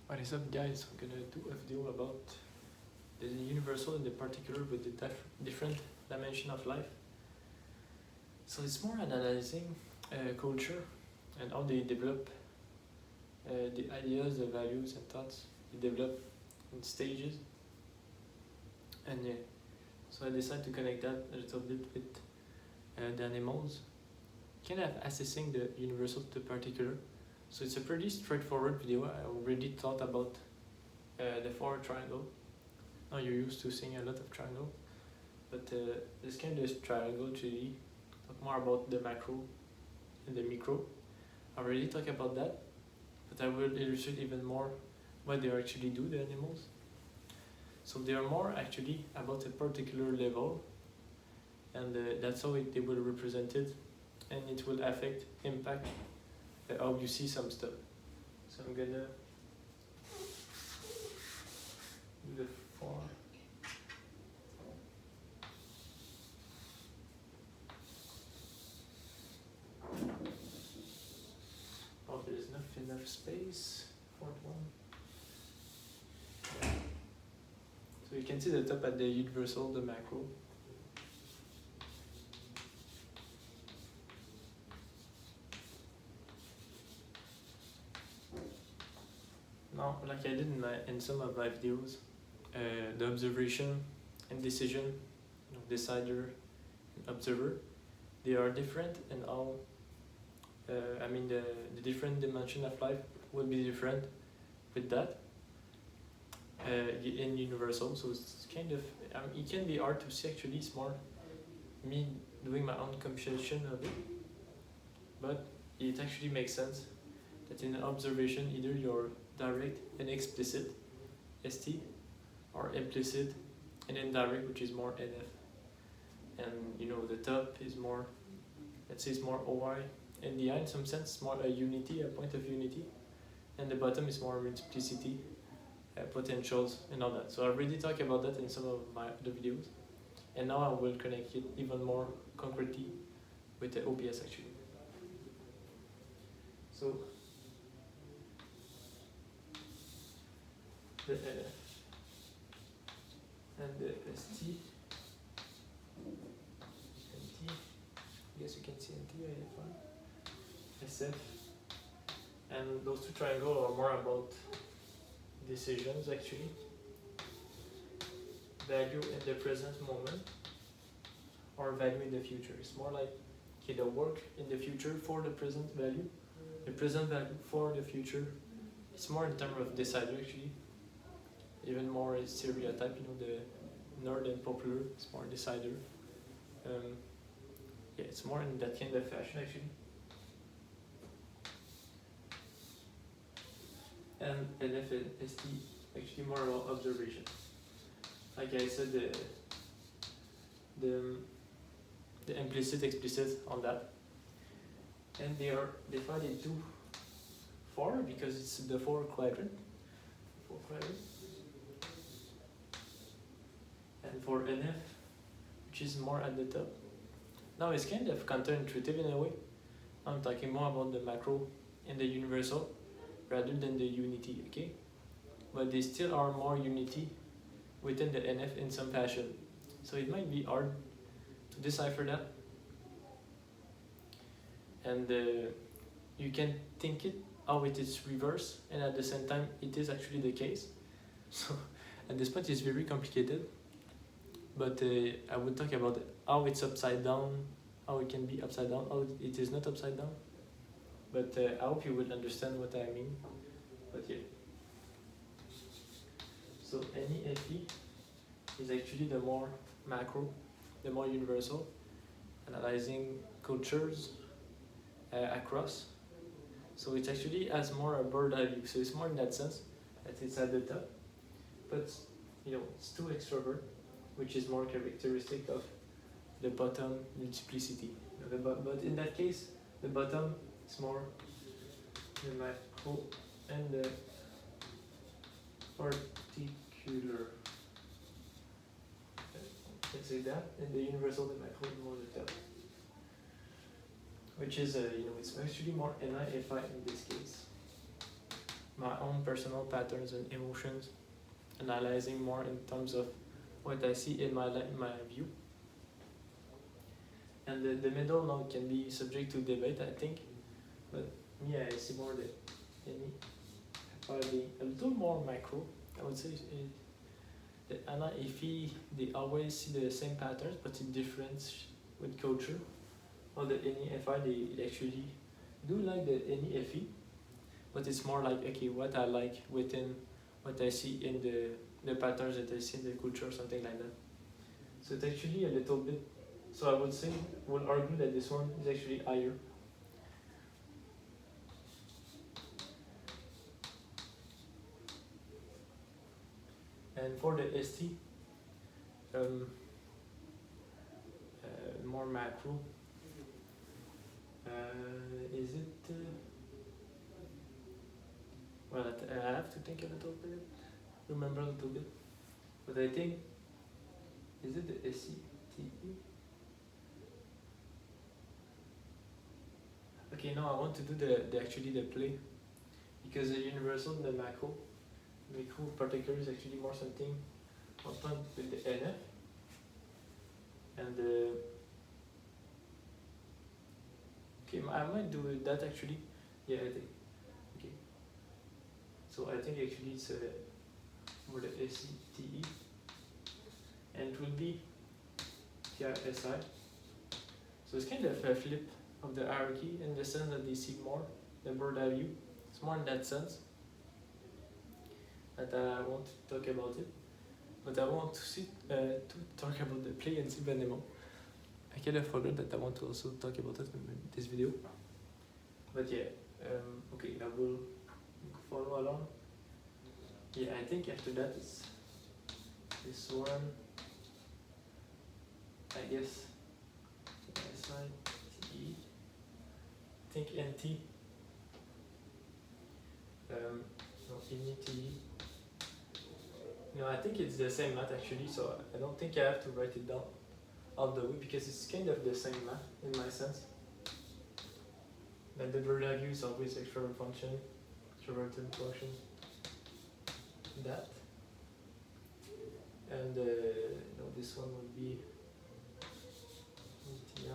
What is up, guys? I'm gonna do a video about the universal and the particular with the different dimension of life. So it's more analyzing culture and how they develop the ideas, the values and thoughts they develop in stages. And so I decided to connect that a little bit with the animals, kind of assessing the universal to the particular. So it's a pretty straightforward video. I already thought about the four triangle. Now you're used to seeing a lot of triangle, but this kind of triangle actually talk more about the macro and the micro. I already talked about that, but I will illustrate even more what they actually do, the animals. So they are more actually about a particular level, and that's how they will represent it, and it will affect, impact how you see some stuff. So I'm gonna do the four. Oh, there's not enough space. Fourth one. Yeah. So you can see the top at the universal, the macro. Now, like I did in some of my videos, the observation and decision, decider and observer, they are different, and how the different dimension of life will be different with that in universal. So it's kind of it can be hard to see actually. It's more me doing my own computation of it, but it actually makes sense that in an observation either you're direct and explicit, ST, or implicit and indirect, which is more NF. And the top is more, let's say, it's more OI, and the I in some sense more a unity, a point of unity, and the bottom is more multiplicity, potentials and all that. So I already talked about that in some of my other videos, and now I will connect it even more concretely with the OPS actually. So the NF and the ST and T, I guess you can see NT, SF, and those two triangles are more about decisions actually, value in the present moment or value in the future. It's more like the work in the future for the present value, the present value for the future. It's more in terms of decider actually, even more a stereotype, the nerd and popular, it's more decider. Yeah, it's more in that kind of fashion actually. And NF and ST actually more about observation. Like I said, the implicit, explicit on that, and they are divided into four because it's the four quadrant, and for NF, which is more at the top. Now it's kind of counterintuitive in a way. I'm talking more about the macro and the universal rather than the unity, okay? But they still are more unity within the NF in some fashion. So it might be hard to decipher that. And you can think it how it is reversed, and at the same time it is actually the case. So at this point it's very complicated. But I will talk about how it's upside down, how it can be upside down, how it is not upside down. But I hope you will understand what I mean. But yeah. So NEFE is actually the more macro, the more universal, analyzing cultures across. So it actually has more a bird eye view. So it's more in that sense that it's at the top. But it's too extrovert, which is more characteristic of the bottom multiplicity. But in that case, the bottom is more the macro and the particular. Let's say that, and the universal, the macro, is more the top. Which is, it's actually more NI-FI in this case. my own personal patterns and emotions, analyzing more in terms of what I see in my view. And the middle now can be subject to debate, I think, but me, I see more the probably a little more macro. I would say the Anna Effie, they always see the same patterns, but in difference with culture. While the NEFI, they actually do like the NEFE, but it's more like, okay, what I like within what I see in the patterns that I see in the culture, something like that. So it's actually a little bit, so I would say, would argue that this one is actually higher. And for the ST, more macro, is it, well, I have to think a little bit, remember a little bit, but I think, is it the SCTE? Okay, now I want to do the actually the play, because the universal and the macro particular is actually more something often with the NF and the, okay, I might do that actually, yeah, I think, okay, so I think actually it's for the SCTE, and it will be TISI, so it's kind of a flip of the hierarchy in the sense that they see more the bird eye view. It's more in that sense that I want to talk about it, but I want to talk about the play and see Benemo. I kind of forgot that I want to also talk about it in this video, but yeah, okay, I will follow along. Yeah, I think after that it's this one, I guess, SITE, I think NT, no, INITE. No, I think it's the same math actually, so I don't think I have to write it down all the way, because it's kind of the same math in my sense. But the bird eye view is always extrovert function, extroverted function, that. And no, this one would be TI,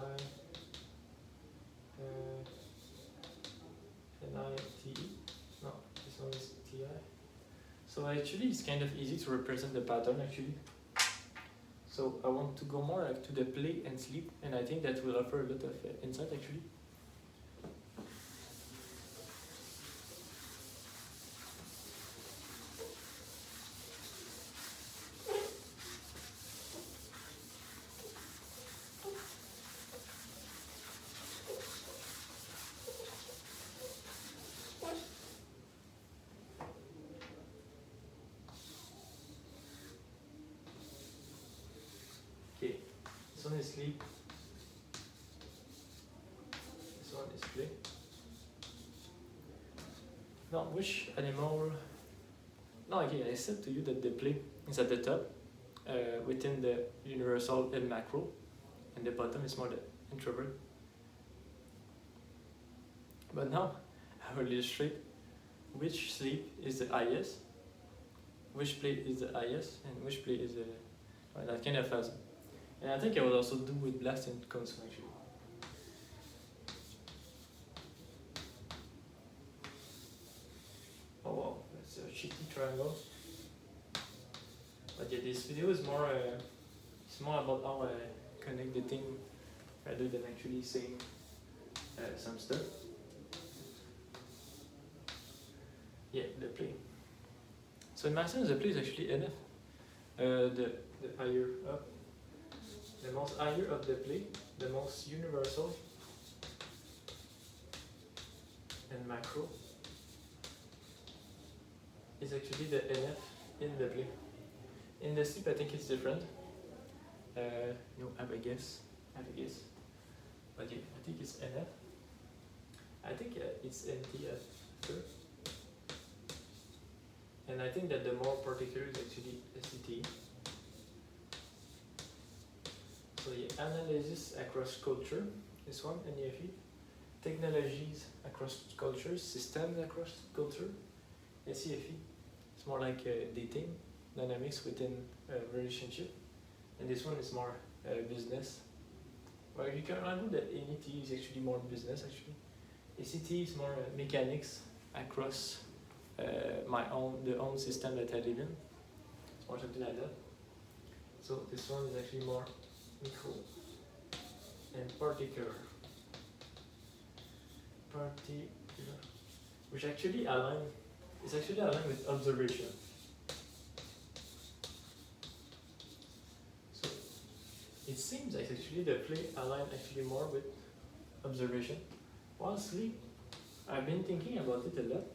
NITE, no, this one is TI. So actually it's kind of easy to represent the pattern actually. So I want to go more to the play and sleep, and I think that will offer a lot of insight actually. Okay, this one is sleep, this one is play. Now, which animal? No, again, I said to you that the play is at the top, within the universal and macro, and the bottom is more the introvert. But now, I will illustrate which sleep is the highest, which play is the highest, and which play is the, that kind of fast. And I think I will also do with blast and console actually. Oh wow, that's a shitty triangle. But yeah, this video is more, it's more about how I connect the thing rather than actually saying some stuff. Yeah, the play. So in my sense, the play is actually NF. The higher up, the most higher of the play, the most universal and macro is actually the NF in the play. In the sleep, I think it's different. No, I have a guess. But yeah, I think it's NF. I think it's NT after. And I think that the more particular is actually SCT. So yeah, analysis across culture, this one, NEFE. Technologies across cultures, systems across culture, SEFE. It's more like dating dynamics within a relationship, and this one is more business. Well, you can argue that NET is actually more business actually. ACT is more mechanics across the own system that I live in. It's more something like that. So this one is actually more micro and particular, which actually is actually aligned with observation. So it seems like actually the play aligned actually more with observation. While sleep, I've been thinking about it a lot,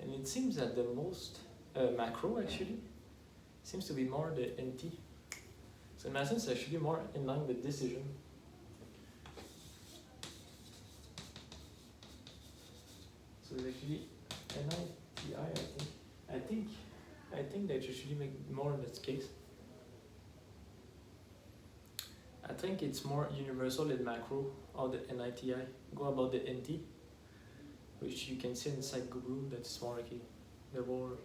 and it seems that the most macro actually seems to be more the NT. So in my sense, actually more in line with decision. So it's actually NITI, I think that you should make more in this case. I think it's more universal in macro, or the NITI. Go about the NT, which you can see inside Google. That's more like the whole.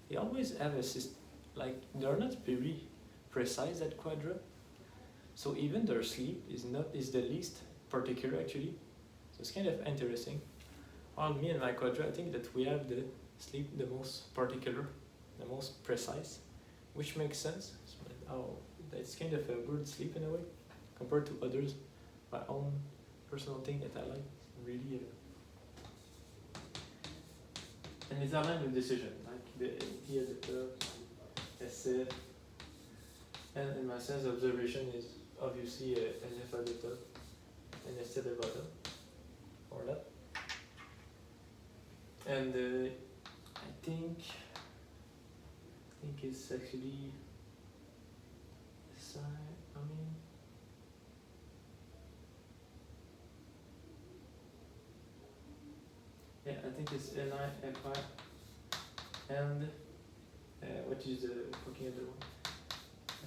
They always have a system, like they're not very precise at Quadra. So even their sleep is the least particular actually. So it's kind of interesting. While me and my Quadra, I think that we have the sleep the most particular, the most precise, which makes sense. Oh, that's kind of a weird sleep in a way, compared to others. My own personal thing that I like, really. And it's aligned with decision, like the NT at the top, SF, and in my sense, observation is obviously an F at the top, and S at the bottom, or that. And I think it's actually yeah, I think it's NI, FI, and what is the fucking other one?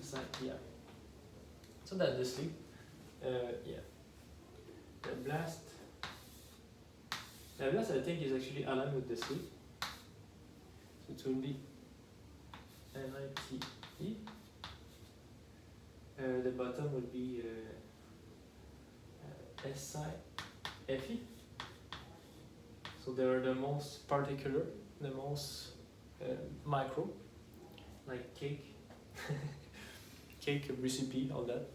SI, yeah. So that's the sleep. Yeah. The blast. The blast I think is actually aligned with the sleep. So it will be NITE. The bottom would be SIFE. So they are the most particular, the most micro, like cake, cake recipe, all that.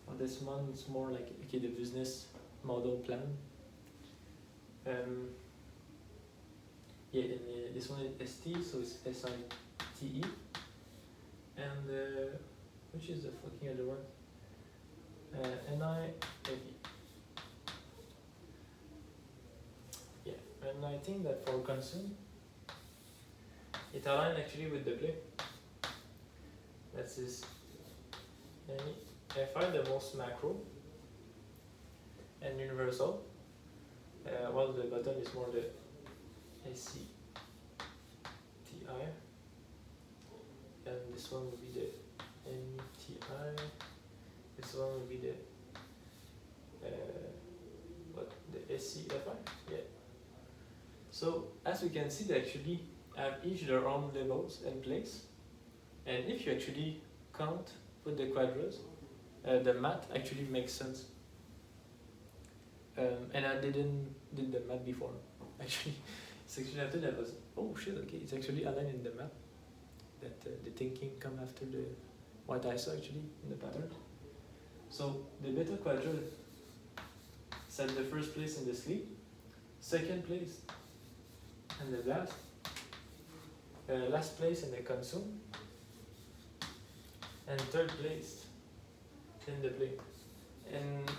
On this one, it's more like okay, the business model plan. Yeah, and this one is ST, so it's SITE. And which is the fucking other one? NIFE. Yeah, and I think that for consume, it aligns actually with the play. That's this FI, the most macro and universal, while the bottom is more the SCTI, and this one will be the NETI, this one will be the the SCFI, yeah. So as we can see, they actually have each their own levels and place, and if you actually count with the quadras, the math actually makes sense. And I didn't did the math before, actually. It's actually after that was, oh shit, okay, it's actually aligned in the map, that the thinking come after the what I saw actually in the pattern. So the beta quadrat set the first place in the sleep, second place in the blast, last place in the consume, and third place in the play. And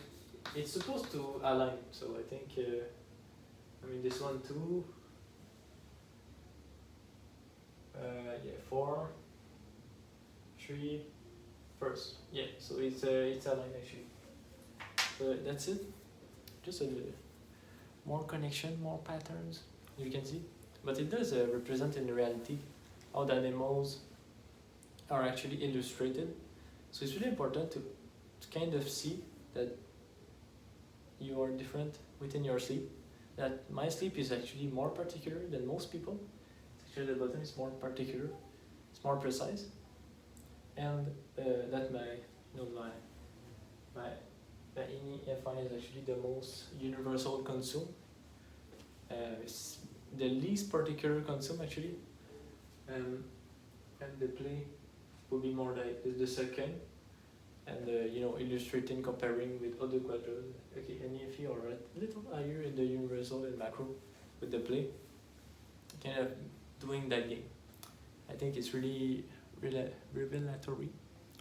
it's supposed to align, so I think, I mean this one too, yeah, 4, 3, first, yeah, so it's aligned actually. So that's it, just a more connection, more patterns, you can see, but it does represent in reality how the animals are actually illustrated. So it's really important to kind of see that you are different within your sleep, that my sleep is actually more particular than most people, Actually, the bottom is more particular, it's more precise, and that my INI-FI is actually the most universal consume. It's the least particular consume actually, and the play will be more like the second, and illustrating, comparing with other quadrants. Okay, NEFE are a little higher in the universal and macro with the play, kind of doing that game. I think it's really revelatory,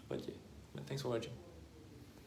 but yeah, thanks for watching.